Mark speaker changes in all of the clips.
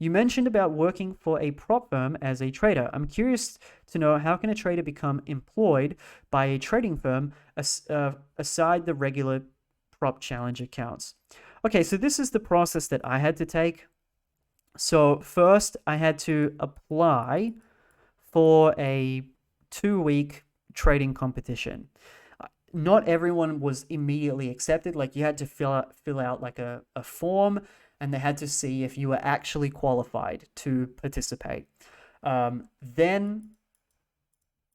Speaker 1: You mentioned about working for a prop firm as a trader. I'm curious to know, how can a trader become employed by a trading firm aside the regular prop challenge accounts? Okay, so this is the process that I had to take. So first, I had to apply for a 2-week trading competition. Not everyone was immediately accepted. Like, you had to fill out like a form, and they had to see if you were actually qualified to participate. Then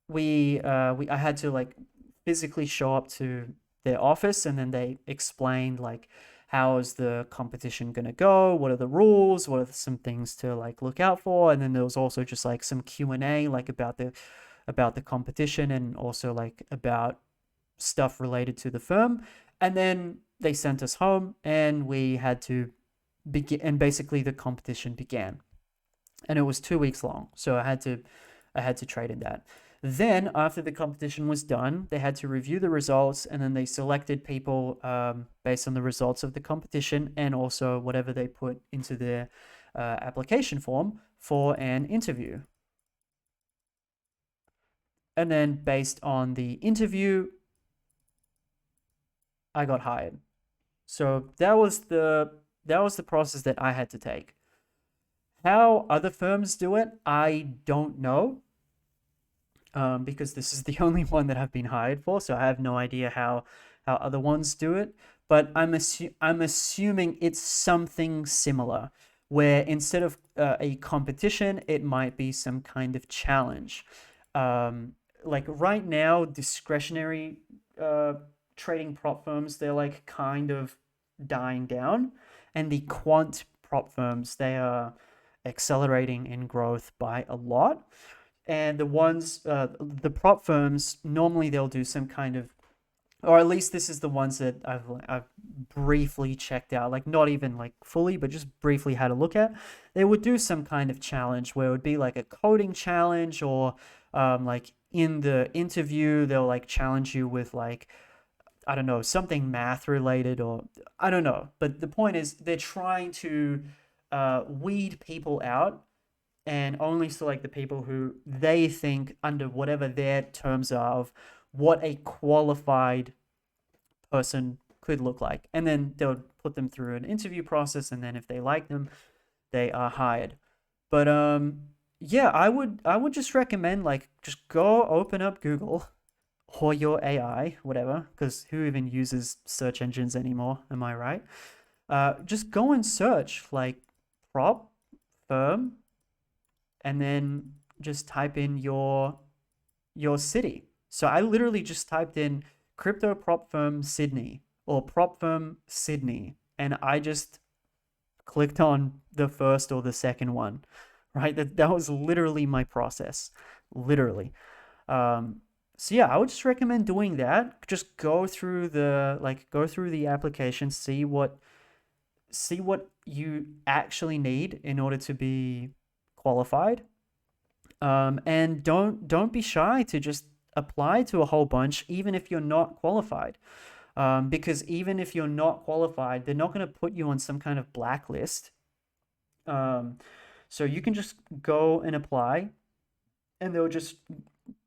Speaker 1: I had to like physically show up to their office, and then they explained like, how is the competition going to go, what are the rules, what are some things to like look out for. And then there was also just like some Q&A like about the competition, and also like about stuff related to the firm. And then they sent us home, and we had to begin, and basically the competition began, and it was 2 weeks long. So I had to trade in that. Then, after the competition was done, they had to review the results, and then they selected people based on the results of the competition, and also whatever they put into their application form for an interview. And then, based on the interview, I got hired. So that was the process that I had to take. How other firms do it, I don't know, because this is the only one that I've been hired for. So I have no idea how other ones do it. But I'm assuming it's something similar, where instead of a competition, it might be some kind of challenge. Like right now, discretionary trading prop firms, they're like kind of dying down, and the quant prop firms, they are accelerating in growth by a lot. And the prop firms, normally they'll do some kind of, or at least this is the ones that I've briefly checked out, like not even like fully, but just briefly had a look at. They would do some kind of challenge where it would be like a coding challenge, or like in the interview they'll like challenge you with like, I don't know, something math related, or I don't know. But the point is, they're trying to weed people out, and only select the people who they think, under whatever their terms are, of what a qualified person could look like. And then they'll put them through an interview process, and then if they like them, they are hired. But yeah, I would just recommend, like, just go open up Google or your AI, whatever, because who even uses search engines anymore? Am I right? Just go and search like prop firm, and then just type in your city. So I literally just typed in crypto prop firm Sydney, or prop firm Sydney, and I just clicked on the first or the second one, right? That was literally my process, literally. Um, so yeah, I would just recommend doing that. Just go through the application, see what you actually need in order to be qualified. And don't be shy to just apply to a whole bunch, even if you're not qualified. Because even if you're not qualified, they're not going to put you on some kind of blacklist. Um, so you can just go and apply, and they'll just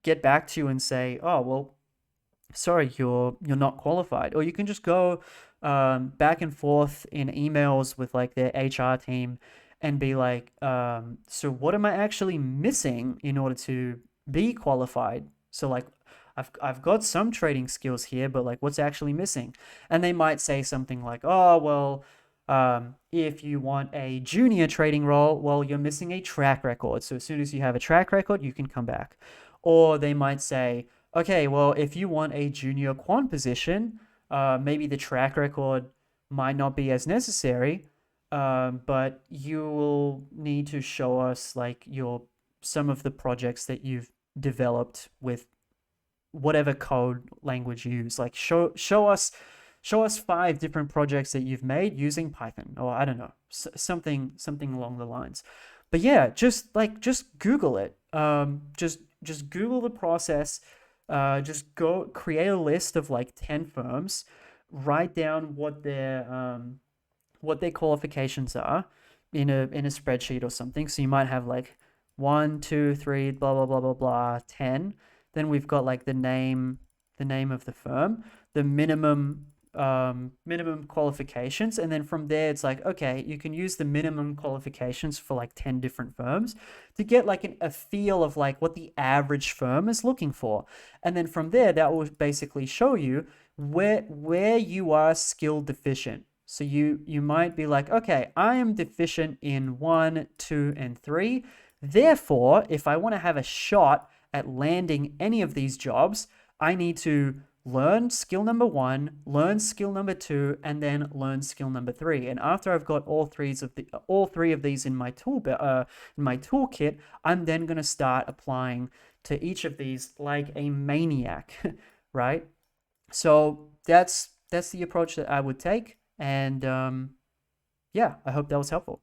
Speaker 1: get back to you and say, "Oh, well, sorry, you're not qualified." Or you can just go back and forth in emails with like their HR team, and be like, "So what am I actually missing in order to be qualified?" So like, I've got some trading skills here, but like, what's actually missing? And they might say something like, "Oh, well, if you want a junior trading role, well, you're missing a track record. So as soon as you have a track record, you can come back." Or they might say, "Okay, well, if you want a junior quant position, maybe the track record might not be as necessary, but you will need to show us like some of the projects that you've developed with whatever code language you use. Like, show us 5 different projects that you've made using Python, or I don't know, something along the lines." But yeah, just Google it. Just Google the process. Just go create a list of like 10 firms. Write down what their qualifications are. in a spreadsheet or something. So you might have like 1, 2, 3, blah blah blah blah blah, 10. Then we've got like the name of the firm, the minimum qualifications, and then from there it's like, okay, you can use the minimum qualifications for like 10 different firms to get like a feel of like what the average firm is looking for. And then from there, that will basically show you where you are skill deficient. So you might be like, okay, I am deficient in 1, 2, and 3. Therefore, if I want to have a shot at landing any of these jobs, I need to learn skill number 1, learn skill number 2, and then learn skill number 3. And after I've got all three of these in my toolkit, I'm then going to start applying to each of these like a maniac, right? So that's the approach that I would take, and yeah, I hope that was helpful.